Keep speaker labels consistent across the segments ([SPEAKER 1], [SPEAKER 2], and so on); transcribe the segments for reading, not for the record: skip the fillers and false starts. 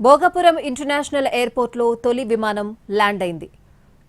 [SPEAKER 1] Bhogapuram international ఎయిర్పోర్ట్లో తొలి విమానం ల్యాండ్ అయింది.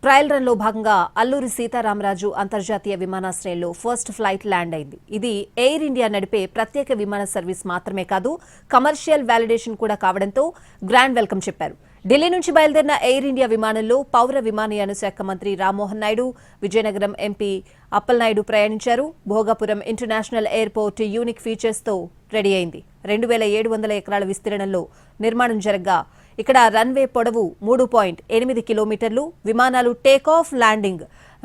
[SPEAKER 1] ట్రయల్ రన్లో భాగంగా అల్లూరి సీతారామరాజు అంతర్జాతీయ విమానాశ్రయంలో ఫస్ట్ ఫ్లైట్ ల్యాండ్ అయింది. ఇది ఎయిర్ ఇండియా నడిపే ప్రత్యేక విమాన సర్వీస్ మాత్రమే కాదు, కమర్షియల్ వ్యాలిడేషన్ కూడా కావడంతో గ్రాండ్ వెల్కమ్ చెప్పారు. ఢిల్లీ నుంచి బయలుదేరిన ఎయిర్ ఇండియా విమానంలో పౌర విమానయాన శాఖ మంత్రి రామ్మోహన్ నాయుడు, విజయనగరం ఎంపీ అప్పలనాయుడు ప్రయాణించారు. భోగాపురం ఇంటర్నేషనల్ ఎయిర్పోర్ట్ యూనిక్ ఫీచర్స్తో రెడీ అయింది. 2700 ఎకరాల విస్తీర్ణంలో నిర్మాణం జరగ్గా ఇక్కడ రన్వే పొడవు 3.8 కిలోమీటర్లు, విమానాలు టేకాఫ్, ల్యాండింగ్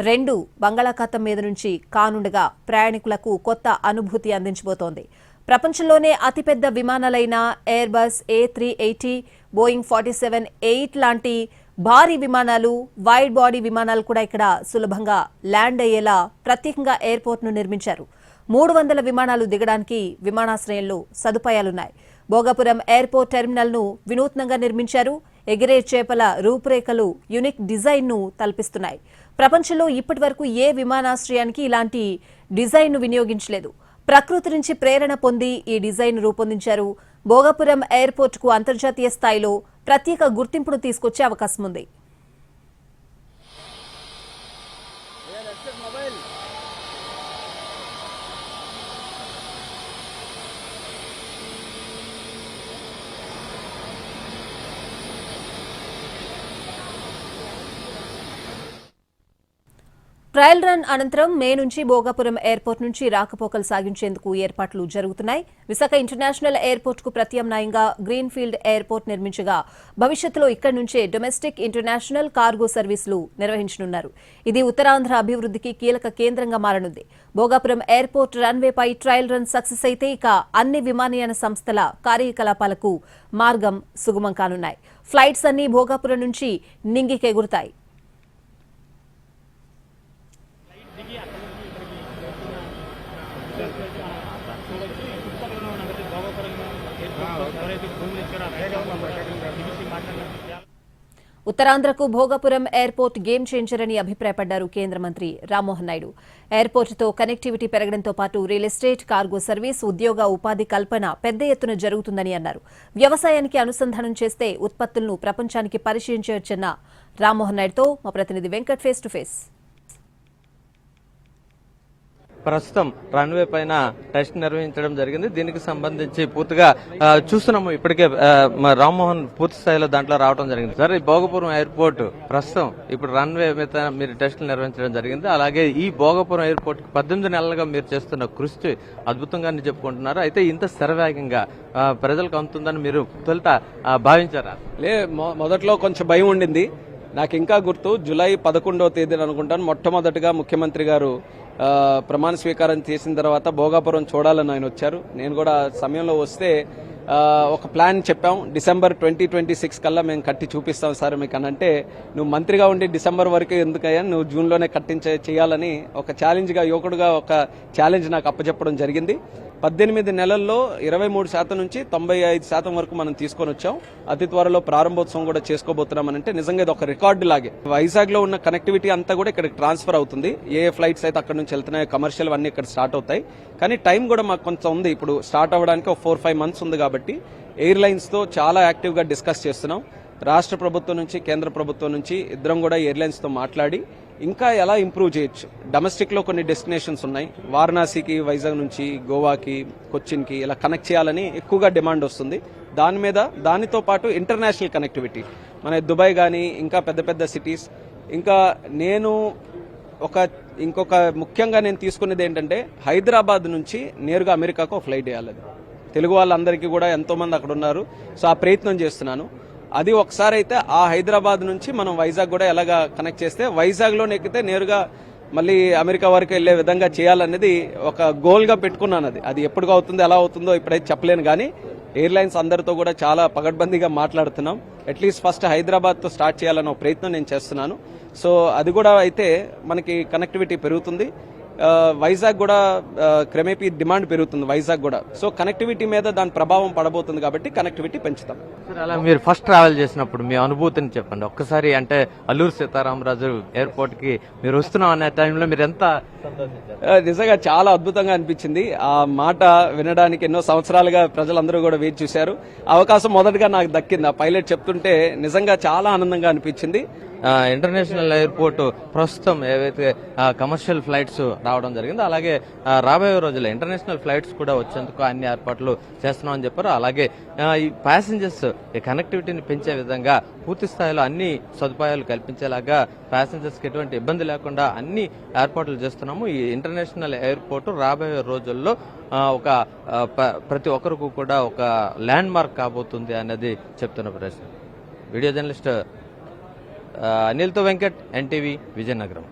[SPEAKER 1] 2 బంగాళాఖాతం మీద నుంచి కానుండగా ప్రయాణికులకు కొత్త అనుభూతి అందించబోతోంది. ప్రపంచంలోనే అతిపెద్ద విమానాలైన ఎయిర్ బస్ A380, బోయింగ్ 47-8 లాంటి భారీ విమానాలు, వైడ్ బాడీ విమానాలు కూడా ఇక్కడ సులభంగా ల్యాండ్ అయ్యేలా ప్రత్యేకంగా ఎయిర్పోర్ట్ను నిర్మించారు. 300 విమానాలు దిగడానికి విమానాశ్రయంలో సదుపాయాలున్నాయి. భోగాపురం ఎయిర్పోర్ట్ టెర్మినల్ను వినూత్నంగా నిర్మించారు. ఎగిరే చేపల రూపురేఖలు యూనిక్ డిజైన్ను తలపిస్తున్నాయి. ప్రపంచంలో ఇప్పటివరకు ఏ విమానాశ్రయానికి ఇలాంటి డిజైన్ను వినియోగించలేదు. ప్రకృతి నుంచి ప్రేరణ పొంది ఈ డిజైన్ రూపొందించారు. భోగాపురం ఎయిర్పోర్టుకు అంతర్జాతీయ స్థాయిలో ప్రత్యేక గుర్తింపును తీసుకొచ్చే అవకాశం ఉంది. ట్రయల్ రన్ అనంతరం మే నుంచి భోగాపురం ఎయిర్పోర్ట్ నుంచి రాకపోకలు సాగించేందుకు ఏర్పాట్లు జరుగుతున్నాయి. విశాఖ ఇంటర్నేషనల్ ఎయిర్పోర్ట్ కు ప్రత్యామ్నాయంగా గ్రీన్ ఫీల్డ్ ఎయిర్పోర్ట్ నిర్మించగా భవిష్యత్తులో ఇక్కడి నుంచే డొమెస్టిక్, ఇంటర్నేషనల్ కార్గో సర్వీసులు నిర్వహించనున్నారు. ఇది ఉత్తరాంధ్ర అభివృద్ధికి కీలక కేంద్రంగా మారనుంది. భోగాపురం ఎయిర్పోర్ట్ రన్వేపై ట్రయల్ రన్ సక్సెస్ అయితే ఇక అన్ని విమానయాన సంస్థల కార్యకలాపాలకు మార్గం సుగమం కానున్నాయి. ఫ్లైట్స్ అన్ని భోగాపురం నుంచి నింగికెగురుతాయి. ఉత్తరాంధ్రకు భోగాపురం ఎయిర్పోర్ట్ గేమ్ చేంజర్ అని అభిప్రాయపడ్డారు కేంద్ర మంత్రి రామ్మోహన్ నాయుడు. ఎయిర్పోర్టుతో కనెక్టివిటీ పెరగడంతో పాటు రియల్ ఎస్టేట్, కార్గో సర్వీస్, ఉద్యోగ ఉపాధి కల్పన పెద్ద ఎత్తున జరుగుతుందని అన్నారు. వ్యవసాయానికి అనుసంధానం చేస్తే ఉత్పత్తులను ప్రపంచానికి పరిచయం చేయొచ్చన్న రామ్మోహన్ నాయుడుతో మా ప్రతినిధి వెంకట్ ఫేస్ టు ఫేస్.
[SPEAKER 2] ప్రస్తుతం రన్వే పైన టెస్ట్ నిర్వహించడం జరిగింది. దీనికి సంబంధించి పూర్తిగా చూస్తున్నాము. ఇప్పటికే రామ్మోహన్ పూర్తి స్థాయిలో దాంట్లో రావడం జరిగింది. సార్, ఈ భోగాపురం ఎయిర్పోర్ట్ ప్రస్తుతం ఇప్పుడు రన్వే మీద మీరు టెస్టులు నిర్వహించడం జరిగింది. అలాగే ఈ భోగాపురం ఎయిర్పోర్ట్ 18 నెలలుగా మీరు చేస్తున్న కృషి అద్భుతంగా చెప్పుకుంటున్నారు. అయితే ఇంత శరవేగంగా ప్రజలకు అందుతుందని మీరు తొలుత భావించారా?
[SPEAKER 3] మొదట్లో కొంచెం భయం ఉండింది. నాకు ఇంకా గుర్తు, జూలై 11వ తేదీన అనుకుంటాను మొట్టమొదటిగా ముఖ్యమంత్రి గారు ప్రమాణ స్వీకారం చేసిన తర్వాత భోగాపురం చూడాలని ఆయన వచ్చారు. నేను కూడా సమయంలో వస్తే ఒక ప్లాన్ చెప్పాం. డిసెంబర్ 2026 కల్లా మేము కట్టి చూపిస్తాం సార్ మీకు అనంటే, నువ్వు మంత్రిగా ఉండి డిసెంబర్ వరకు ఎందుకయ్యా, నువ్వు జూన్లోనే చేయాలని ఒక ఛాలెంజ్గా, యువకుడుగా ఒక ఛాలెంజ్ నాకు అప్పచెప్పడం జరిగింది. 18 నెలల్లో 23% నుంచి 95% వరకు మనం తీసుకొని వచ్చాం. అతి త్వరలో ప్రారంభోత్సవం కూడా చేసుకోబోతున్నామనంటే నిజంగా ఇది ఒక రికార్డు లాగే. వైజాగ్ లో ఉన్న కనెక్టివిటీ అంతా కూడా ఇక్కడ ట్రాన్స్ఫర్ అవుతుంది. ఏ ఫ్లైట్స్ అయితే అక్కడ నుంచి వెళ్తున్నాయో, కమర్షియల్ అన్ని ఇక్కడ స్టార్ట్ అవుతాయి. కానీ టైం కూడా మాకు కొంచెం ఉంది. ఇప్పుడు స్టార్ట్ అవ్వడానికి ఒక 4-5 మంత్స్ ఉంది కాబట్టి ఎయిర్లైన్స్ తో చాలా యాక్టివ్ గా డిస్కస్ చేస్తున్నాం. రాష్ట్ర ప్రభుత్వం నుంచి, కేంద్ర ప్రభుత్వం నుంచి ఇద్దరం కూడా ఎయిర్లైన్స్ తో మాట్లాడి ఇంకా ఎలా ఇంప్రూవ్ చేయొచ్చు. డొమెస్టిక్ లో కొన్ని డెస్టినేషన్స్ ఉన్నాయి. వారణాసికి, వైజాగ్ నుంచి గోవాకి, కొచ్చిన్కి ఇలా కనెక్ట్ చేయాలని ఎక్కువగా డిమాండ్ వస్తుంది. దానితో పాటు ఇంటర్నేషనల్ కనెక్టివిటీ, మన దుబాయ్ కానీ ఇంకా పెద్ద పెద్ద సిటీస్. ఇంకా నేను ఇంకొక ముఖ్యంగా నేను తీసుకునేది ఏంటంటే, హైదరాబాద్ నుంచి నేరుగా అమెరికాకు ఒక ఫ్లైట్ వేయాలి. తెలుగు వాళ్ళందరికీ కూడా ఎంతో మంది అక్కడ ఉన్నారు. సో ఆ ప్రయత్నం చేస్తున్నాను. అది ఒకసారి అయితే ఆ హైదరాబాద్ నుంచి మనం వైజాగ్ కూడా ఎలాగా కనెక్ట్ చేస్తే, వైజాగ్ లో ఎక్కితే నేరుగా మళ్ళీ అమెరికా వరకు వెళ్లే విధంగా చేయాలనేది ఒక గోల్ గా పెట్టుకున్నాను. అది ఎప్పుడు అవుతుందో ఎలా అవుతుందో ఇప్పుడైతే చెప్పలేను. కానీ ఎయిర్లైన్స్ అందరితో కూడా చాలా పగడ్బందీగా మాట్లాడుతున్నాం. అట్లీస్ట్ ఫస్ట్ హైదరాబాద్ తో స్టార్ట్ చేయాలన్న ప్రయత్నం నేను చేస్తున్నాను. సో అది కూడా అయితే మనకి కనెక్టివిటీ పెరుగుతుంది. వైజాగ్ కూడా క్రమేపీ డిమాండ్ పెరుగుతుంది వైజాగ్ కూడా. సో కనెక్టివిటీ మీద దాని ప్రభావం పడబోతుంది కాబట్టి కనెక్టివిటీ పెంచుతాం.
[SPEAKER 2] సార్ అలా మీరు ఫస్ట్ ట్రావెల్ చేసినప్పుడు మీ అనుభూతిని చెప్పండి ఒక్కసారి. అంటే అల్లూరు సీతారామరాజు ఎయిర్పోర్ట్ కి మీరు వస్తున్నాం అనే టైంలో మీరు ఎంత సంతోషించారు?
[SPEAKER 3] నిజంగా చాలా అద్భుతంగా అనిపించింది. ఆ మాట వినడానికి ఎన్నో సంవత్సరాలుగా ప్రజలందరూ కూడా వేచి చూశారు. అవకాశం మొదటగా నాకు దక్కింది. ఆ పైలట్ చెప్తుంటే నిజంగా చాలా ఆనందంగా అనిపించింది.
[SPEAKER 2] ఇంటర్నేషనల్ ఎయిర్పోర్ట్ ప్రస్తుతం ఏవైతే కమర్షియల్ ఫ్లైట్స్ రావడం జరిగిందో అలాగే రాబోయే రోజుల్లో ఇంటర్నేషనల్ ఫ్లైట్స్ కూడా వచ్చేందుకు అన్ని ఏర్పాట్లు చేస్తున్నామని చెప్పారు. అలాగే ఈ ప్యాసింజర్స్ ఈ కనెక్టివిటీని పెంచే విధంగా పూర్తి స్థాయిలో అన్ని సదుపాయాలు కల్పించేలాగా ప్యాసింజర్స్ కి ఎటువంటి ఇబ్బంది లేకుండా అన్ని ఏర్పాట్లు చేస్తున్నాము. ఈ ఇంటర్నేషనల్ ఎయిర్పోర్ట్ రాబోయే రోజుల్లో ఒక ప్రతి ఒక్కరికి కూడా ఒక ల్యాండ్ మార్క్ కాబోతుంది అనేది చెప్తున్న ప్రశ్న. వీడియో జర్నలిస్ట్ అనిల్తో వెంకట్, ఎన్టీవీ, విజయనగరం.